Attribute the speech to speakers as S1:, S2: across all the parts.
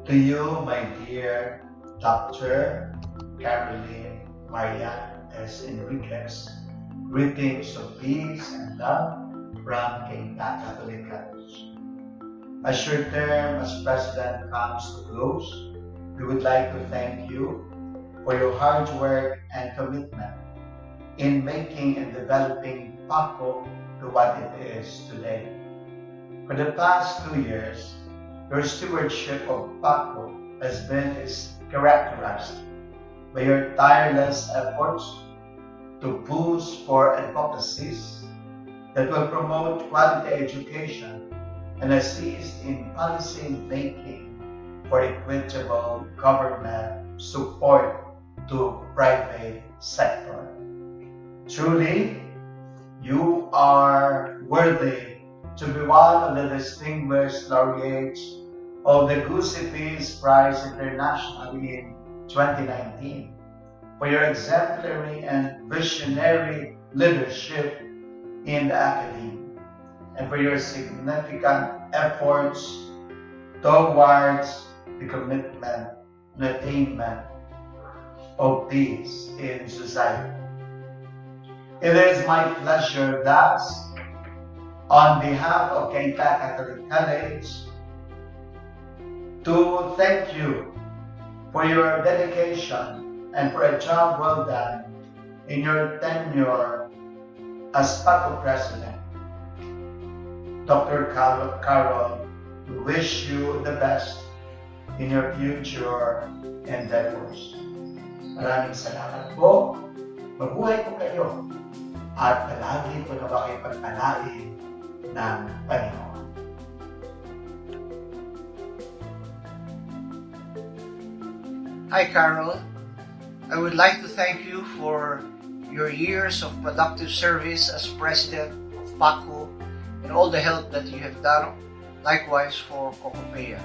S1: To you, my dear Dr. Caroline Marian S. Enriquez, greetings of peace and love from King Catholic College. As your term as president comes to close, we would like to thank you for your hard work and commitment in making and developing PACU to what it is today. For the past 2 years, your stewardship of PACU has been characterized by your tireless efforts to push for advocacies that will promote quality education and assist in policy making for equitable government support to private sector. Truly, you are worthy to be one of the distinguished laureates of the Goosey Peace Prize International in 2019 for your exemplary and visionary leadership in the academy and for your significant efforts towards the commitment and attainment of peace in society. It is my pleasure thus, on behalf of Kentucky Catholic College, to thank you for your dedication and for a job well done in your tenure as PACU President. Dr. Carol, we wish you the best in your future endeavors. Maraming salamat po. Mabuhay po kayo at palagi po na makipagpalain ng Panginoon.
S2: Hi Carol, I would like to thank you for your years of productive service as President of PACU and all the help that you have done, likewise for Cocopea.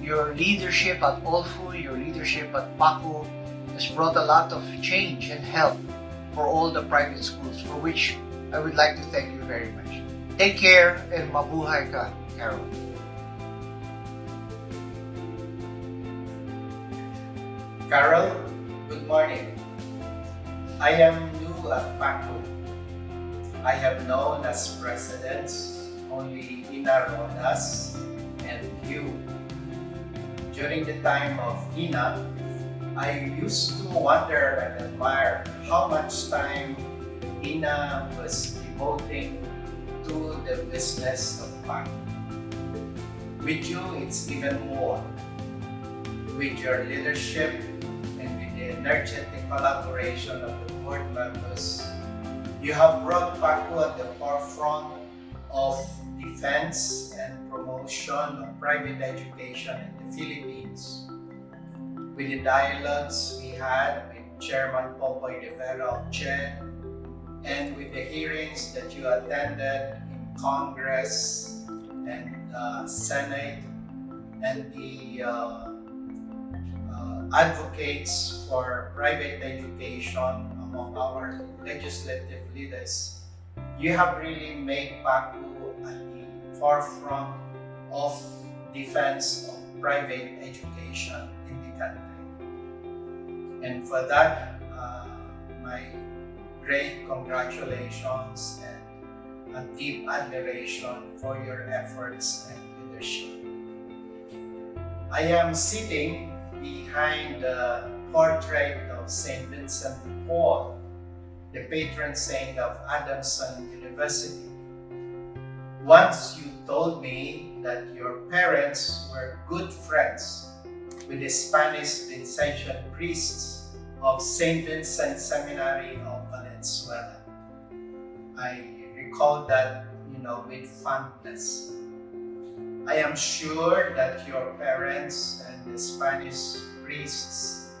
S2: Your leadership at Olfu, your leadership at PACU has brought a lot of change and help for all the private schools, for which I would like to thank you very much. Take care and mabuhay ka, Carol.
S3: Carol, good morning. I am new at PACU. I have known as presidents only Ina Rodas and you. During the time of Ina, I used to wonder and admire how much time Ina was devoting to the business of PACU. With you, it's even more. With your leadership and with the energetic collaboration of the board members, you have brought PACU at the forefront of defense and promotion of private education in the Philippines. With the dialogues we had with Chairman Popoy de Vera of CHED, and with the hearings that you attended in Congress and Senate, and the advocates for private education among our legislative leaders, you have really made PACU at the forefront of defense of private education in the country. And for that, my great congratulations and a deep admiration for your efforts and leadership. I am sitting behind the portrait of St. Vincent de Paul, the patron saint of Adamson University. Once you told me that your parents were good friends with the Spanish Vincentian priests of St. Vincent Seminary of Valenzuela. I recall that, with fondness. I am sure that your parents and the Spanish priests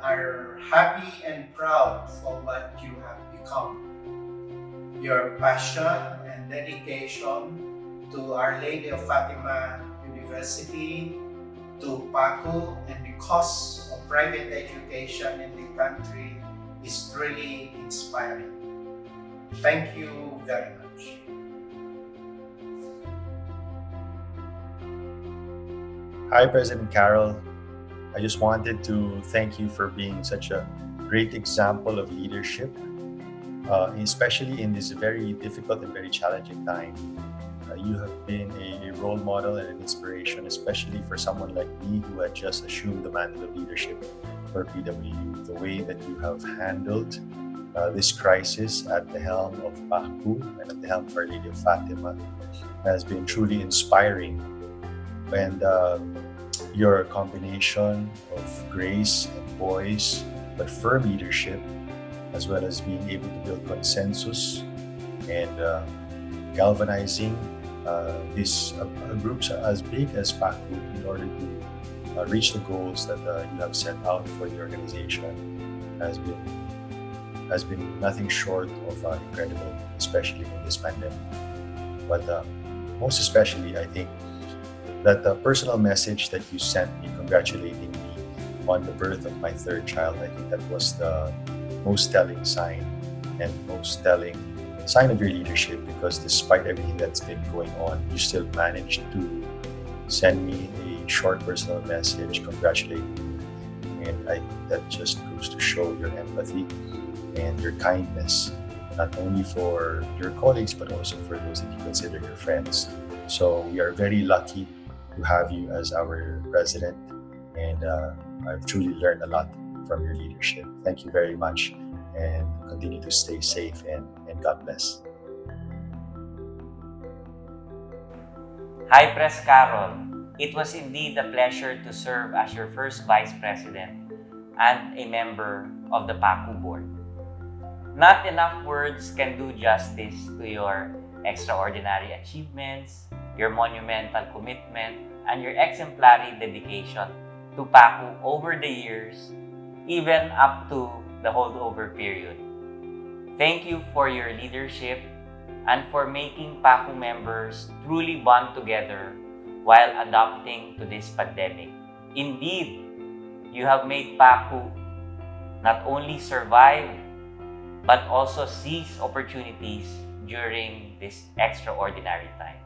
S3: are happy and proud for what you have become. Your passion and dedication to Our Lady of Fatima University, to PACU, and the cause of private education in the country is truly inspiring. Thank you very much.
S4: Hi, President Carol. I just wanted to thank you for being such a great example of leadership, especially in this very difficult and very challenging time. You have been a role model and an inspiration, especially for someone like me who had just assumed the mantle of leadership for PWU. The way that you have handled this crisis at the helm of PACU and at the helm of Our Lady of Fatima has been truly inspiring. And your combination of grace and poise, but firm leadership, as well as being able to build consensus and galvanizing these groups as big as PACU in order to reach the goals that you have set out for the organization has been nothing short of incredible, especially in this pandemic. But most especially, I think that the personal message that you sent me congratulating me on the birth of my third child, I think that was the most telling sign and most telling sign of your leadership, because despite everything that's been going on, you still managed to send me a short personal message congratulating me. And I think that just goes to show your empathy and your kindness, not only for your colleagues, but also for those that you consider your friends. So we are very lucky to have you as our president, and I've truly learned a lot from your leadership. Thank you very much, and continue to stay safe, and God bless.
S5: Hi, Pres Carol. It was indeed a pleasure to serve as your first Vice President and a member of the PACU board. Not enough words can do justice to your extraordinary achievements, your monumental commitment, and your exemplary dedication to PACU over the years, even up to the holdover period. Thank you for your leadership and for making PACU members truly bond together while adapting to this pandemic. Indeed, you have made PACU not only survive, but also seize opportunities during these extraordinary times.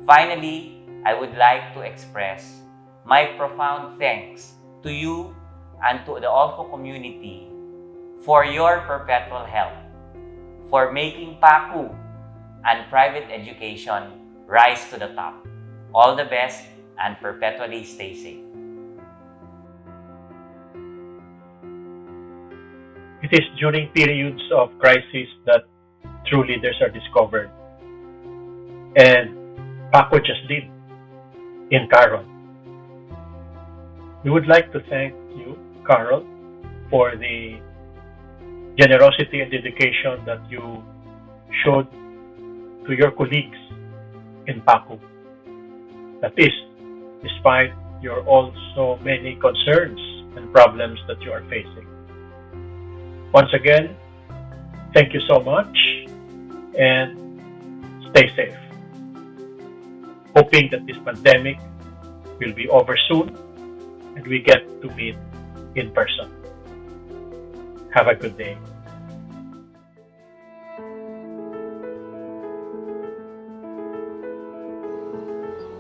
S5: Finally, I would like to express my profound thanks to you and to the OLFO community for your perpetual help, for making PACU and private education rise to the top. All the best and perpetually stay safe.
S6: It is during periods of crisis that true leaders are discovered. And PACU just did in Carol. We would like to thank you, Carol, for the generosity and dedication that you showed to your colleagues in PACU. That is, despite your also many concerns and problems that you are facing. Once again, thank you so much and stay safe. Hoping that this pandemic will be over soon and we get to meet in person. Have a good day.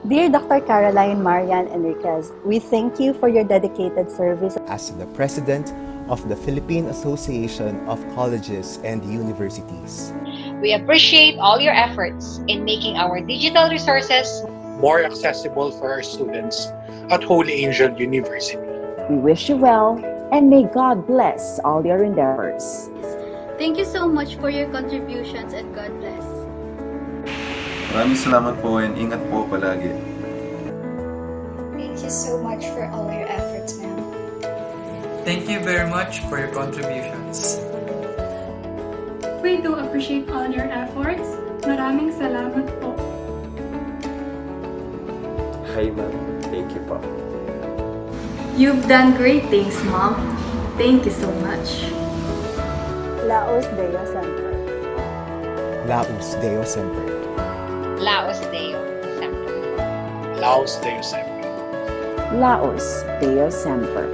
S7: Dear Dr. Caroline Marian Enriquez, we thank you for your dedicated service
S8: as the President of the Philippine Association of Colleges and Universities.
S9: We appreciate all your efforts in making our digital resources
S10: more accessible for our students at Holy Angel University.
S7: We wish you well and may God bless all your endeavors.
S11: Thank you so much for your contributions and God bless.
S12: Maraming salamat po and ingat po palagi.
S13: Thank you so much for all your efforts, ma'am.
S14: Thank you very much for your contributions.
S15: We do appreciate all your efforts. Maraming salamat po.
S16: Hi, ma'am. Thank you po.
S15: You've done great things, Mom. Thank you so much.
S7: Laos Deo Semper.
S8: Laos Deo Semper.
S9: Laos Deo Semper.
S10: Laos Deo Semper.
S7: Laos Deo Semper.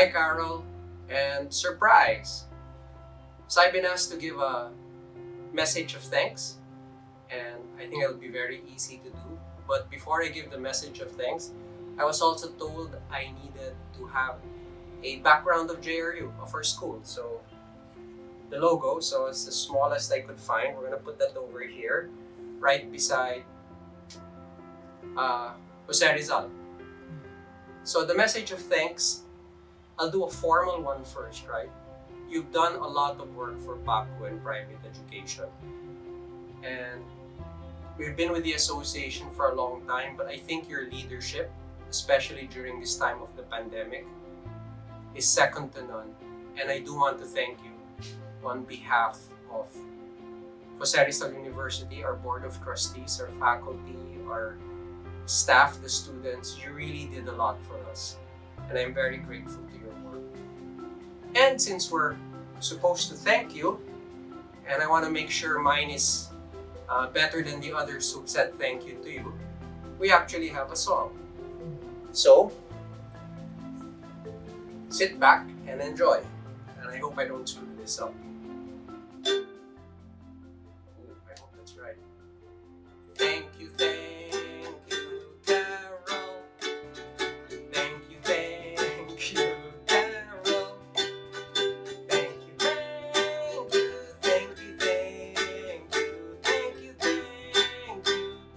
S17: Hi, Carol. And surprise! So I've been asked to give a message of thanks, and I think it'll be very easy to do. But before I give the message of thanks, I was also told I needed to have a background of JRU, of our school. So the logo, so it's the smallest I could find. We're gonna put that over here, right beside Jose Rizal. So the message of thanks, I'll do a formal one first, right? You've done a lot of work for PACU and private education. And we've been with the association for a long time, but I think your leadership, especially during this time of the pandemic, is second to none. And I do want to thank you on behalf of Jose Rizal University, our board of trustees, our faculty, our staff, the students. You really did a lot for us. And I'm very grateful to your work. And since we're supposed to thank you, and I want to make sure mine is better than the others who said thank you to you, we actually have a song. So, sit back and enjoy. And I hope I don't screw this up. Ooh, I hope that's right. Thank you, Carol. Thank you, Carol. Thank you,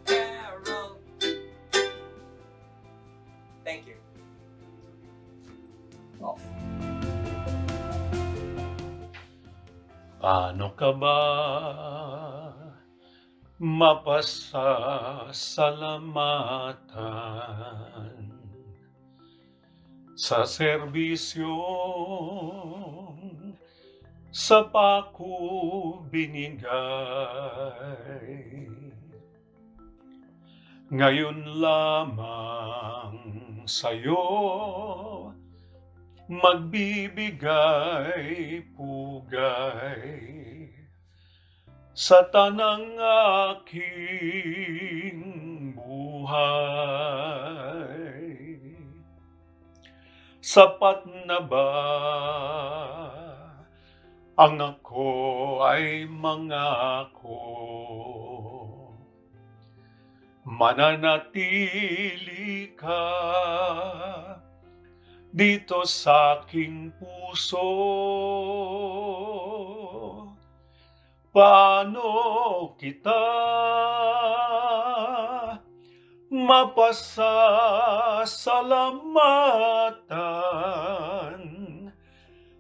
S17: Carol. Thank you. Off.
S6: Paano ka ba mapasasalamatan sa serbisyong sa PACU binigay? Ngayon lamang sa'yo magbibigay pugay sa tanang aking buhay. Sapat na ba ang ako ay mangako? Mananatili ka dito sa aking puso. Paano kita mapasasalamatan?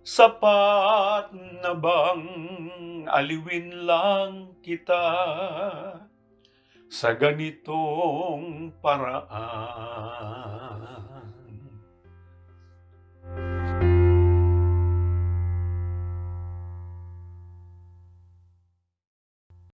S6: Sapat na bang aliwin lang kita sa ganitong paraan?